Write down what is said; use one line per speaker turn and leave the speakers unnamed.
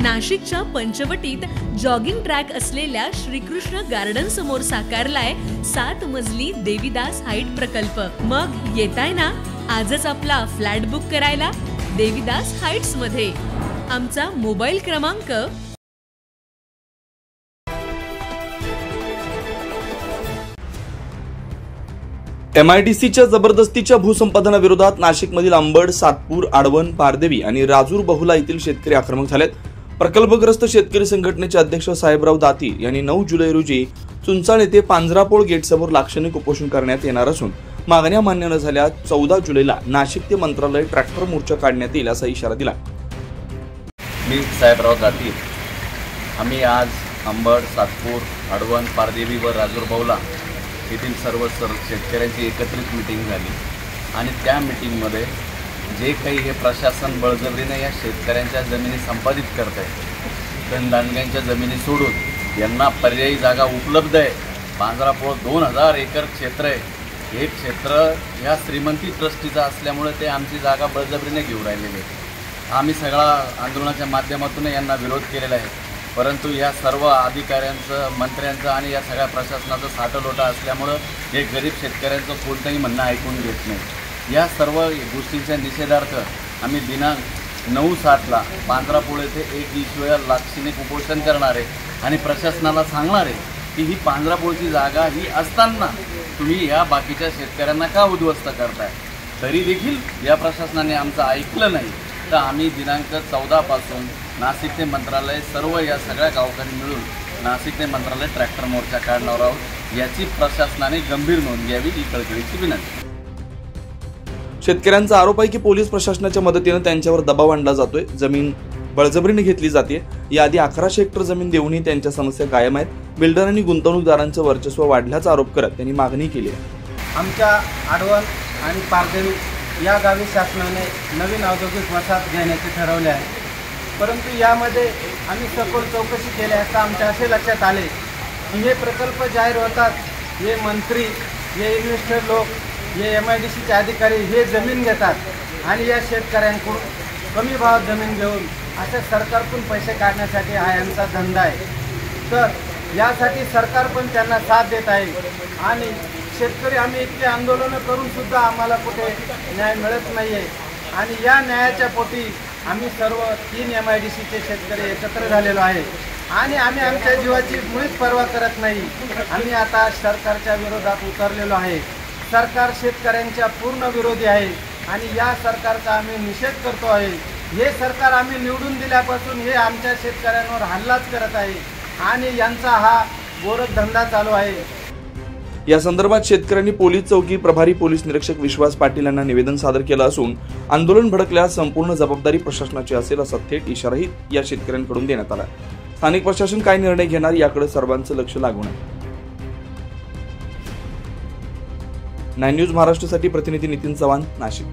नाशिकच्या पंचवटीत jogging track असलेल्या Shrikrishna garden समोर साकारलाय 7 मजली देवीदास हाईट प्रकल्प। मग येताय ना आजच आपला फ्लॅट बुक करायला देवीदास हाईट्स मध्ये। आमचा मोबाईल क्रमांक
MIDCच्या जबरदस्तीच्या भूसंपादनाविरोधात नाशिकमधील अंबड, सातपूर, आडवण, पारदेवी आणि राजूर बहुला येथील शेतकरी आक्रमक झालेत। प्रकल्पग्रस्त शेतकरी संघटनेचे अध्यक्ष साहेबराव दाती यांनी 9 जुलै रोजी चुंचाळ येथे पांजरापोळ गेटसमोर लाक्षणिक उपोषण करण्यात येणार असून मागण्या मान्य न झाल्यास 14 जुलैला नाशिक ते मंत्रालय ट्रॅक्टर मोर्चा काढण्यात येईल असा इशारा दिला।
मी साहेबराव दाती, आम्ही आज अंबड, सातपूर, आडवण, पारदेवी व राजूर बहुला येथील सर्व शेतकऱ्यांची एकत्रित मीटिंग झाली आणि त्या मीटिंगमध्ये जे काही हे प्रशासन बळजबरीने या शेतकऱ्यांच्या जमिनी संपादित करत आहे, धनदांडग्यांच्या जमिनी सोडून यांना पर्यायी जागा उपलब्ध आहे। पांजरापोळ 2000 एकर क्षेत्र आहे। हे क्षेत्र ह्या श्रीमंती ट्रस्टीचं असल्यामुळे ते आमची जागा बळजबरीने घेऊन राहिलेले आहे। आम्ही सगळा आंदोलनाच्या माध्यमातून यांना विरोध केलेला आहे, परंतु या सर्व अधिकाऱ्यांचं, मंत्र्यांचं आणि या सगळ्या प्रशासनाचं साठलोटा असल्यामुळं हे गरीब शेतकऱ्यांचं कोणतंही म्हणणं ऐकून घेत नाही। या सर्व गोष्टींच्या निषेधार्थ आम्ही दिनांक 9/7ला पांजरापोळ येथे 1 दिवसीय लाक्षणिक उपोषण करणार आहे आणि प्रशासनाला सांगणार आहे की ही पांजरापोळची जागा ही असताना तुम्ही या बाकीच्या शेतकऱ्यांना का उद्ध्वस्त करताय। तरी देखील या प्रशासनाने आमचं ऐकलं नाही, तर आम्ही दिनांक 14 पासून नाशिक ते मंत्रालय सर्व या सगळ्या गावकरी मिळून नाशिक ते मंत्रालय ट्रॅक्टर मोर्चा काढणार आहोत। याची प्रशासनाने गंभीर नोंद घ्यावी ही कळकळीची विनंती।
शेतकऱ्यांचा आरोप आहे की पोलीस प्रशासनाच्या मदतीने त्यांच्यावर दबाव आणला जातोय, जमीन बळजबरीने घेतली जाते। याआधी 1100 हेक्टर जमीन देऊनही त्यांच्या समस्या कायम आहेत। बिल्डर आणि गुंतवणूकदारांचं वर्चस्व वाढल्याचा आरोप करत त्यांनी मागणी केली आहे।
आमच्या आडवण आणि पारदेवी या गावी शासनाने नवीन औद्योगिक वसाहत घेण्याचे ठरवले आहे, परंतु यामध्ये आम्ही सखोल चौकशी केली असता आमच्या असे लक्षात आले की हे प्रकल्प जाहीर होतात, हे मंत्री, हे इन्व्हेस्टर लोक, हे MIDCचे अधिकारी हे जमीन घेतात आणि या शेतकऱ्यांकडून कमी भावात जमीन घेऊन अशा सरकारकडून पैसे काढण्यासाठी हा यांचा धंदा आहे। तर यासाठी सरकार पण त्यांना साथ देत आहे आणि शेतकरी आम्ही इतके आंदोलनं करून सुद्धा आम्हाला कुठे न्याय मिळत नाही आहे आणि या न्यायाच्या पोटी आम्ही सर्व 3 MIDCचे शेतकरी एकत्र झालेलो आहे आणि आम्ही आमच्या जीवाची मुळीच पर्वा करत नाही। आम्ही आता सरकारच्या विरोधात उतरलेलो आहे। सरकार शेतकऱ्यांच्या पूर्ण विरोधी आहे आणि या सरकारचा आम्ही निषेध करतो आहे। हे सरकार आम्ही निवडून दिल्यापासून हे आमच्या शेतकऱ्यांवर हल्लाच करत आहे आणि यांचा हा गोरखधंदा चालू आहे।
या संदर्भात शेतकऱ्यांनी पोलीस चौकी प्रभारी पोलीस निरीक्षक विश्वास पाटील यांना निवेदन सादर केलं असून आंदोलन भडकल्यास संपूर्ण जबाबदारी प्रशासनाची असेल असा थेट इशाराही या शेतकऱ्यांकडून देण्यात आला। स्थानिक प्रशासन काय निर्णय घेणार याकडे सर्वांचं लक्ष लागून आहे। 9 न्यूज महाराष्ट्रासाठी प्रतिनिधी नितीन चव्हाण, नाशिक।